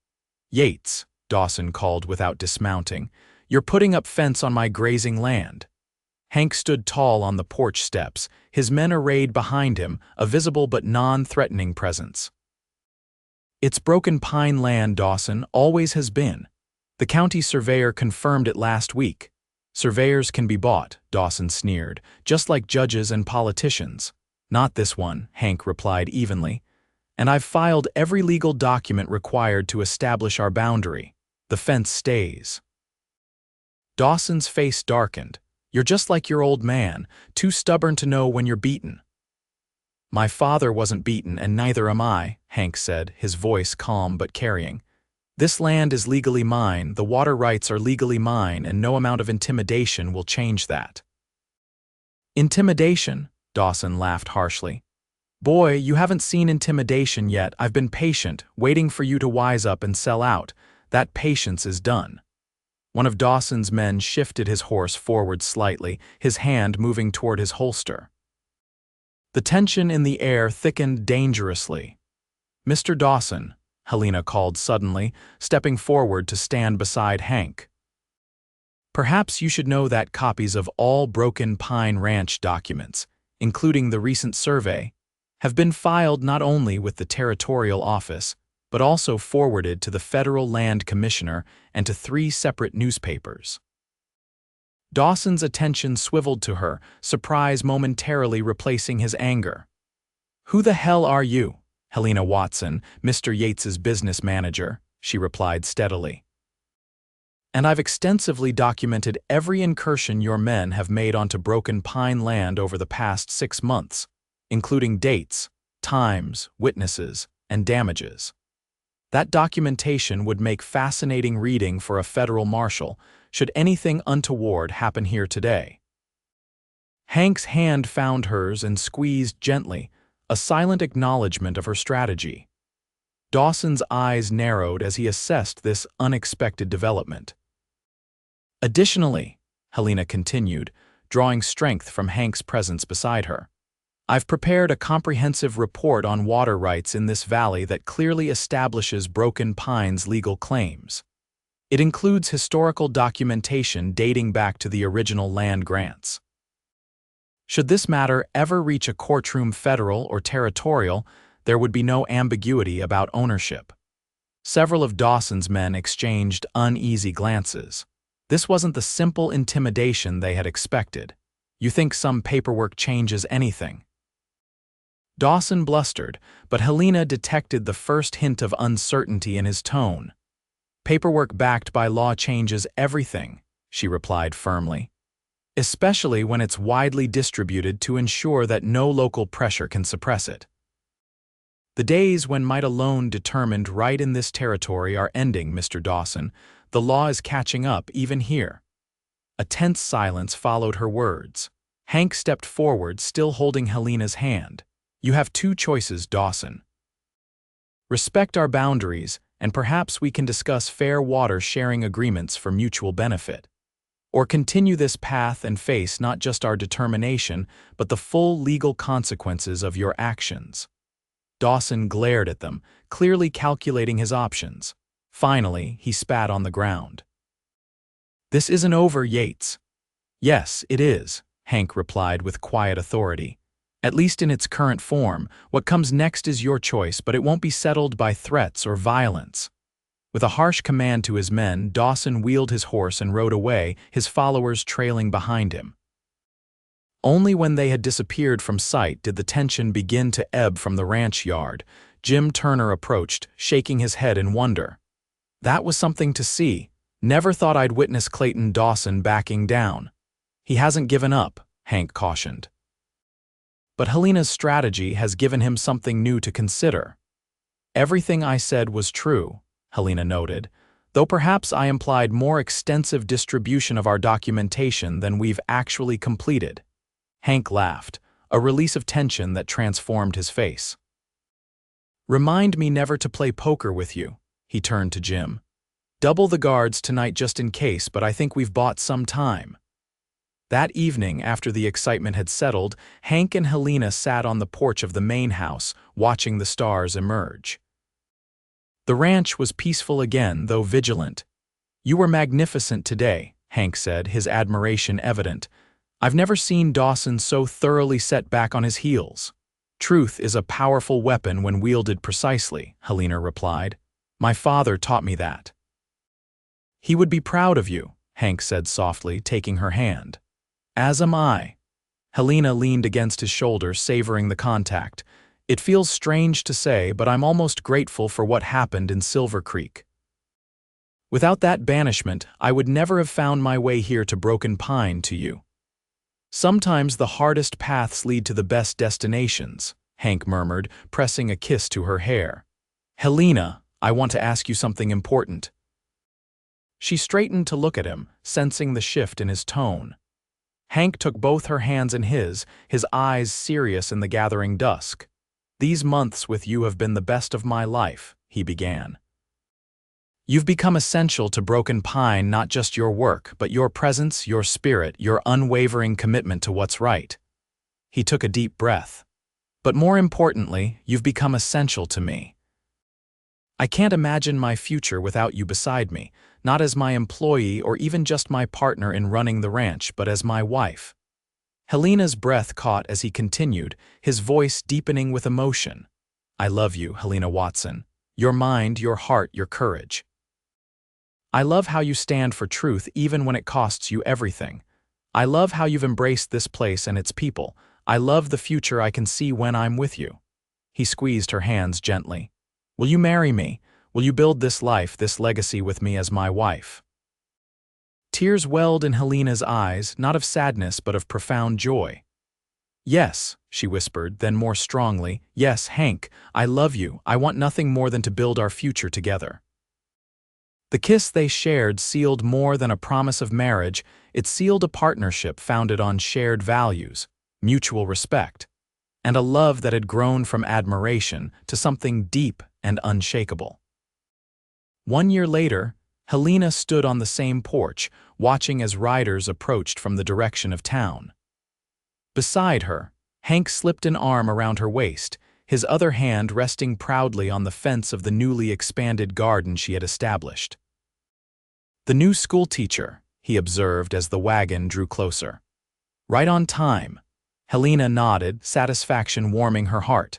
Yates, Dawson called without dismounting, you're putting up fence on my grazing land. Hank stood tall on the porch steps, his men arrayed behind him, a visible but non-threatening presence. It's Broken Pine land, Dawson, always has been. The county surveyor confirmed it last week. Surveyors can be bought, Dawson sneered, just like judges and politicians. Not this one, Hank replied evenly. And I've filed every legal document required to establish our boundary. The fence stays. Dawson's face darkened. You're just like your old man, too stubborn to know when you're beaten. My father wasn't beaten, and neither am I, Hank said, his voice calm but carrying. This land is legally mine, the water rights are legally mine, and no amount of intimidation will change that. Intimidation? Dawson laughed harshly. Boy, you haven't seen intimidation yet. I've been patient, waiting for you to wise up and sell out. That patience is done. One of Dawson's men shifted his horse forward slightly, his hand moving toward his holster. The tension in the air thickened dangerously. Mr. Dawson, Helena called suddenly, stepping forward to stand beside Hank. Perhaps you should know that copies of all Broken Pine Ranch documents, including the recent survey, have been filed not only with the Territorial Office, but also forwarded to the Federal Land Commissioner and to 3 separate newspapers. Dawson's attention swiveled to her, surprise momentarily replacing his anger. Who the hell are you? Helena Watson, Mr. Yates's business manager, she replied steadily. And I've extensively documented every incursion your men have made onto Broken Pine land over the past 6 months, including dates, times, witnesses, and damages. That documentation would make fascinating reading for a federal marshal should anything untoward happen here today. Hank's hand found hers and squeezed gently, a silent acknowledgement of her strategy. Dawson's eyes narrowed as he assessed this unexpected development. Additionally, Helena continued, drawing strength from Hank's presence beside her, I've prepared a comprehensive report on water rights in this valley that clearly establishes Broken Pine's legal claims. It includes historical documentation dating back to the original land grants. Should this matter ever reach a courtroom, federal or territorial, there would be no ambiguity about ownership. Several of Dawson's men exchanged uneasy glances. This wasn't the simple intimidation they had expected. You think some paperwork changes anything? Dawson blustered, but Helena detected the first hint of uncertainty in his tone. Paperwork backed by law changes everything, she replied firmly, especially when it's widely distributed to ensure that no local pressure can suppress it. The days when might alone determined right in this territory are ending, Mr. Dawson. The law is catching up, even here. A tense silence followed her words. Hank stepped forward, still holding Helena's hand. You have 2 choices, Dawson. Respect our boundaries, and perhaps we can discuss fair water sharing agreements for mutual benefit. Or continue this path and face not just our determination, but the full legal consequences of your actions. Dawson glared at them, clearly calculating his options. Finally, he spat on the ground. This isn't over, Yates. Yes, it is, Hank replied with quiet authority. At least in its current form, what comes next is your choice, but it won't be settled by threats or violence. With a harsh command to his men, Dawson wheeled his horse and rode away, his followers trailing behind him. Only when they had disappeared from sight did the tension begin to ebb from the ranch yard. Jim Turner approached, shaking his head in wonder. That was something to see. Never thought I'd witness Clayton Dawson backing down. He hasn't given up, Hank cautioned. But Helena's strategy has given him something new to consider. Everything I said was true, Helena noted, though perhaps I implied more extensive distribution of our documentation than we've actually completed. Hank laughed, a release of tension that transformed his face. Remind me never to play poker with you, he turned to Jim. Double the guards tonight just in case, but I think we've bought some time. That evening, after the excitement had settled, Hank and Helena sat on the porch of the main house, watching the stars emerge. The ranch was peaceful again, though vigilant. You were magnificent today, Hank said, his admiration evident. I've never seen Dawson so thoroughly set back on his heels. Truth is a powerful weapon when wielded precisely, Helena replied. My father taught me that. He would be proud of you, Hank said softly, taking her hand. As am I. Helena leaned against his shoulder, savoring the contact. It feels strange to say, but I'm almost grateful for what happened in Silvercreek. Without that banishment, I would never have found my way here to Broken Pine to you. Sometimes the hardest paths lead to the best destinations, Hank murmured, pressing a kiss to her hair. "Helena, I want to ask you something important." She straightened to look at him, sensing the shift in his tone. Hank took both her hands in his eyes serious in the gathering dusk. "These months with you have been the best of my life," he began. "You've become essential to Broken Pine, not just your work, but your presence, your spirit, your unwavering commitment to what's right." He took a deep breath. "But more importantly, you've become essential to me. I can't imagine my future without you beside me, not as my employee or even just my partner in running the ranch, but as my wife." Helena's breath caught as he continued, his voice deepening with emotion. "I love you, Helena Watson. Your mind, your heart, your courage. I love how you stand for truth even when it costs you everything. I love how you've embraced this place and its people. I love the future I can see when I'm with you." He squeezed her hands gently. "Will you marry me? Will you build this life, this legacy with me as my wife?" Tears welled in Helena's eyes, not of sadness but of profound joy. "Yes," she whispered, then more strongly, "Yes, Hank, I love you. I want nothing more than to build our future together." The kiss they shared sealed more than a promise of marriage. It sealed a partnership founded on shared values, mutual respect, and a love that had grown from admiration to something deep and unshakable. 1 year later, Helena stood on the same porch, watching as riders approached from the direction of town. Beside her, Hank slipped an arm around her waist, his other hand resting proudly on the fence of the newly expanded garden she had established. "The new schoolteacher," he observed as the wagon drew closer. "Right on time." Helena nodded, satisfaction warming her heart.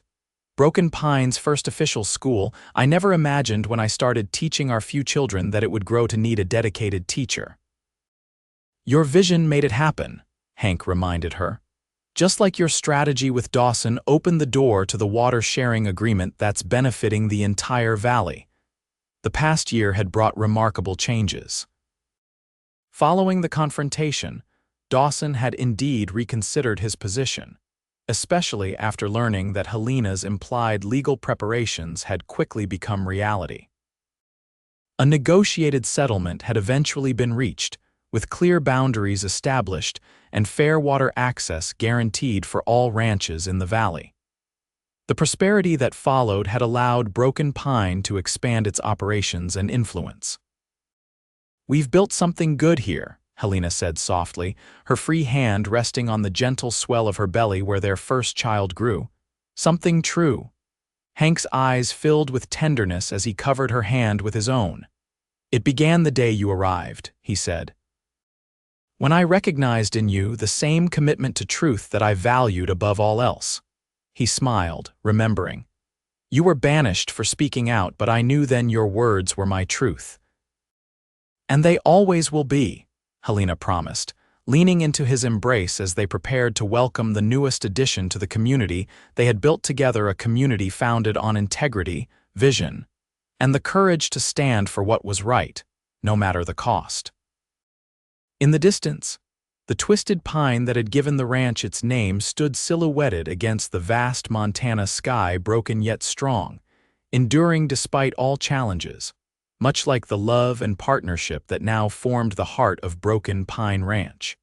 "Broken Pine's first official school. I never imagined when I started teaching our few children that it would grow to need a dedicated teacher." "Your vision made it happen," Hank reminded her. "Just like your strategy with Dawson opened the door to the water-sharing agreement that's benefiting the entire valley." The past year had brought remarkable changes. Following the confrontation, Dawson had indeed reconsidered his position, especially after learning that Helena's implied legal preparations had quickly become reality. A negotiated settlement had eventually been reached, with clear boundaries established and fair water access guaranteed for all ranches in the valley. The prosperity that followed had allowed Broken Pine to expand its operations and influence. "We've built something good here," Helena said softly, her free hand resting on the gentle swell of her belly where their first child grew. "Something true." Hank's eyes filled with tenderness as he covered her hand with his own. "It began the day you arrived," he said. "When I recognized in you the same commitment to truth that I valued above all else." He smiled, remembering. "You were banished for speaking out, but I knew then your words were my truth." "And they always will be," Helena promised, leaning into his embrace as they prepared to welcome the newest addition to the community. They had built together a community founded on integrity, vision, and the courage to stand for what was right, no matter the cost. In the distance, the twisted pine that had given the ranch its name stood silhouetted against the vast Montana sky, broken yet strong, enduring despite all challenges, much like the love and partnership that now formed the heart of Broken Pine Ranch.